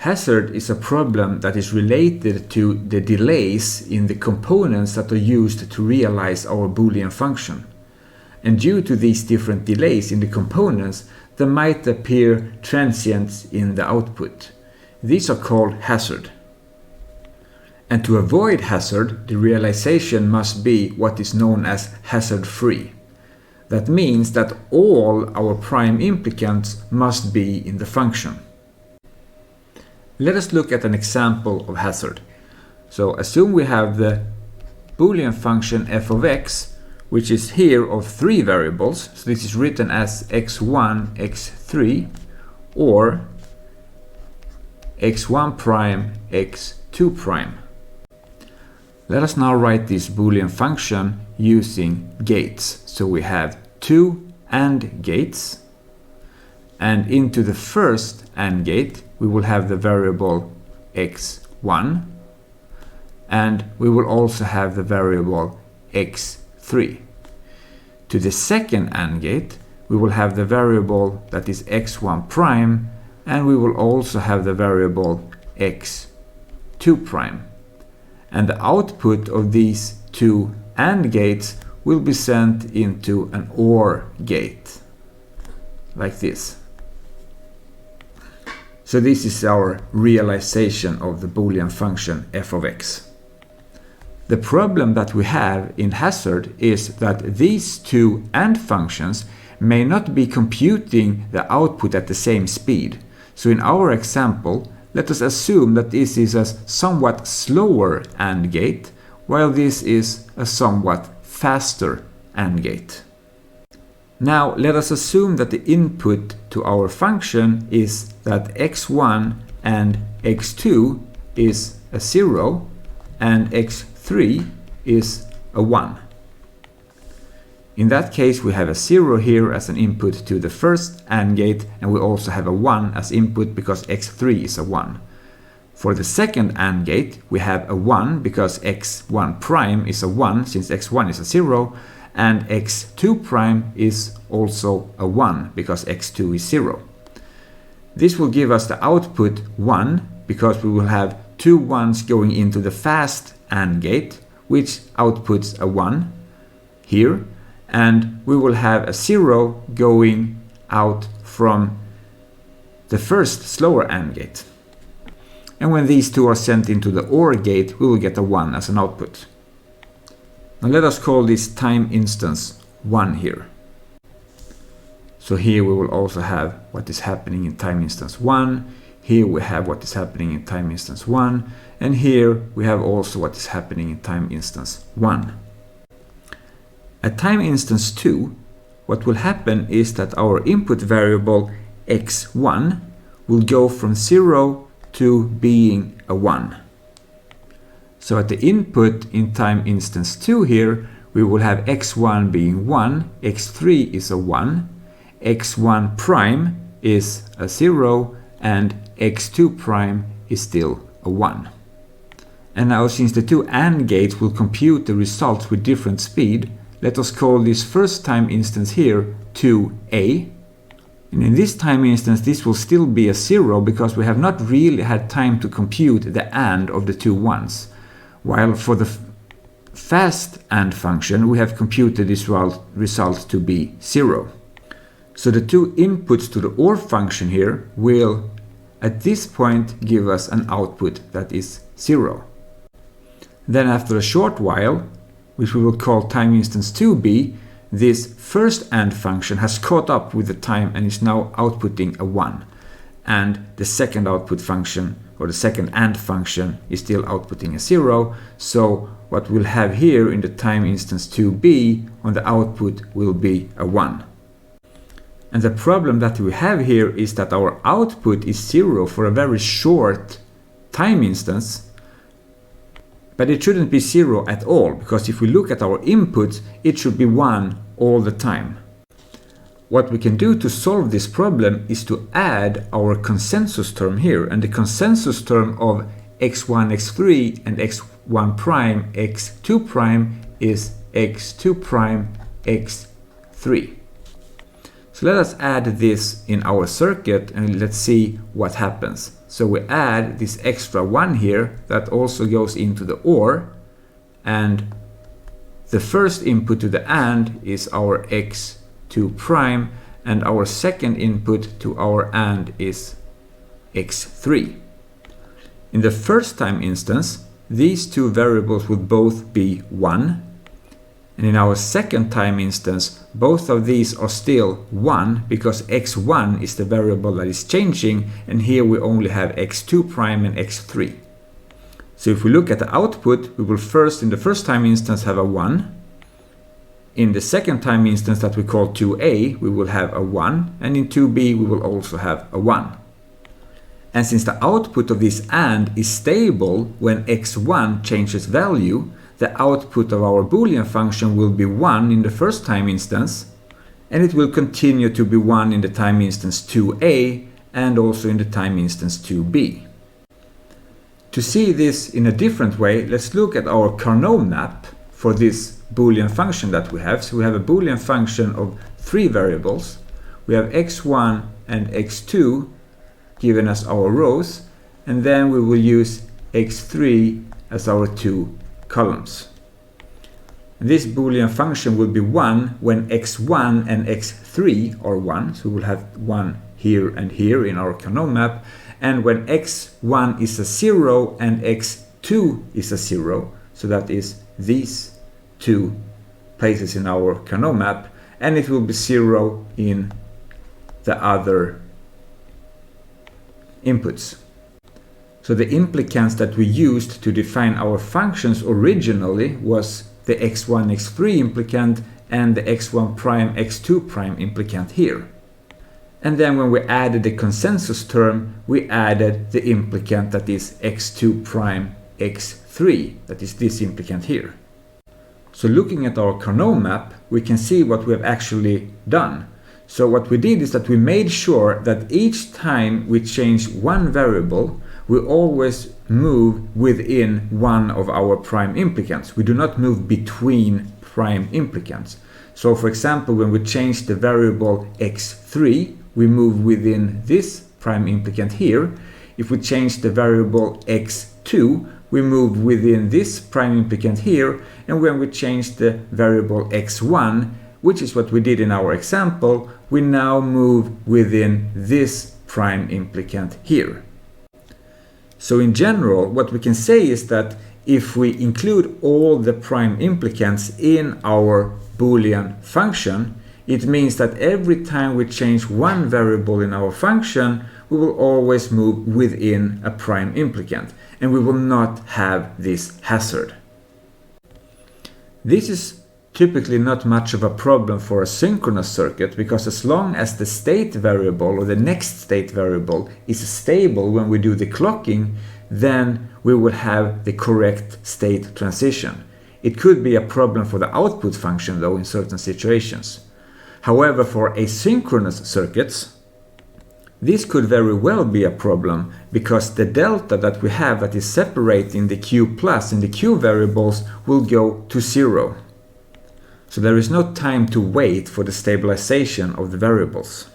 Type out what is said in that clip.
Hazard is a problem that is related to the delays in the components that are used to realize our Boolean function. And due to these different delays in the components, there might appear transients in the output. These are called hazard. And to avoid hazard, the realization must be what is known as hazard-free. That means that all our prime implicants must be in the function. Let us look at an example of hazard. So assume we have the Boolean function f of x, which is here of 3 variables. So this is written as x1, x3, or x1 prime, x2 prime. Let us now write this Boolean function using gates. So we have 2 AND gates, and into the first AND gate we will have the variable x1, and we will also have the variable x3. To the second AND gate we will have the variable that is x1 prime, and we will also have the variable x2 prime. And the output of these 2 AND gates will be sent into an OR gate, like this. So this is our realization of the Boolean function f of x. The problem that we have in hazard is that these 2 AND functions may not be computing the output at the same speed. So in our example, let us assume that this is a somewhat slower AND gate, while this is a somewhat faster AND gate. Now let us assume that the input to our function is that x1 and x2 is a 0 and x3 is a 1. In that case we have a 0 here as an input to the first AND gate, and we also have a 1 as input because x3 is a 1. For the second AND gate we have a 1 because x1 prime is a 1 since x1 is a 0, and x2 prime is also a 1 because x2 is 0. This will give us the output 1 because we will have 2 1s going into the fast AND gate, which outputs a 1 here, and we will have a 0 going out from the first slower AND gate. And when these 2 are sent into the OR gate, we will get a 1 as an output. Now let us call this time instance 1 here. So here we will also have what is happening in time instance 1, here we have what is happening in time instance 1, and here we have also what is happening in time instance 1. At time instance 2, what will happen is that our input variable x1 will go from 0 to being a 1. So at the input in time instance 2 here, we will have x1 being 1, x3 is a 1, x1 prime is a 0, and x2 prime is still a 1. And now since the 2 AND gates will compute the results with different speed, let us call this first time instance here 2a. And in this time instance this will still be a 0 because we have not really had time to compute the AND of the 2 1s. While for the fast AND function we have computed this result to be 0. So the 2 inputs to the OR function here will at this point give us an output that is 0. Then after a short while, which we will call time instance 2b, this first AND function has caught up with the time and is now outputting a 1. And the second output function, or the second AND function, is still outputting a 0. So what we'll have here in the time instance 2b on the output will be a 1. And the problem that we have here is that our output is 0 for a very short time instance, but it shouldn't be 0 at all, because if we look at our inputs, it should be 1 all the time. What we can do to solve this problem is to add our consensus term here, and the consensus term of x1, x3 and x1 prime, x2 prime is x2 prime, x3. So let us add this in our circuit and let's see what happens. So we add this extra 1 here that also goes into the OR, and the first input to the AND is our x2 prime, and our second input to our AND is x3. In the first time instance, these two variables would both be 1, and in our second time instance, both of these are still 1 because x1 is the variable that is changing, and here we only have x2 prime and x3. So if we look at the output, we will first, in the first time instance, have a 1. In the second time instance that we call 2a, we will have a 1, and in 2b we will also have a 1. And since the output of this AND is stable when x1 changes value, the output of our Boolean function will be 1 in the first time instance, and it will continue to be 1 in the time instance 2a and also in the time instance 2b. To see this in a different way, let's look at our Carnot map for this Boolean function that we have. So we have a Boolean function of 3 variables. We have x1 and x2 given as our rows, and then we will use x3 as our 2 columns. This Boolean function will be 1 when x1 and x3 are 1, so we will have 1 here and here in our Carnot map, and when x1 is a 0 and x2 is a 0, so that is these 2 places in our Carnot map, and it will be 0 in the other inputs. So the implicants that we used to define our functions originally was the x1, x3 implicant and the x1 prime, x2 prime implicant here. And then when we added the consensus term, we added the implicant that is x2 prime, x3, that is this implicant here. So looking at our Carnot map, we can see what we have actually done. So what we did is that we made sure that each time we change one variable, we always move within one of our prime implicants. We do not move between prime implicants. So for example, when we change the variable x3, we move within this prime implicant here. If we change the variable x2, we move within this prime implicant here. And when we change the variable x1, which is what we did in our example, we now move within this prime implicant here. So in general, what we can say is that if we include all the prime implicants in our Boolean function, it means that every time we change one variable in our function, we will always move within a prime implicant, and we will not have this hazard. This is typically not much of a problem for a synchronous circuit, because as long as the state variable or the next state variable is stable when we do the clocking, then we will have the correct state transition. It could be a problem for the output function though in certain situations. However, for asynchronous circuits, this could very well be a problem, because the delta that we have that is separating the Q plus and the Q variables will go to 0. So there is no time to wait for the stabilization of the variables.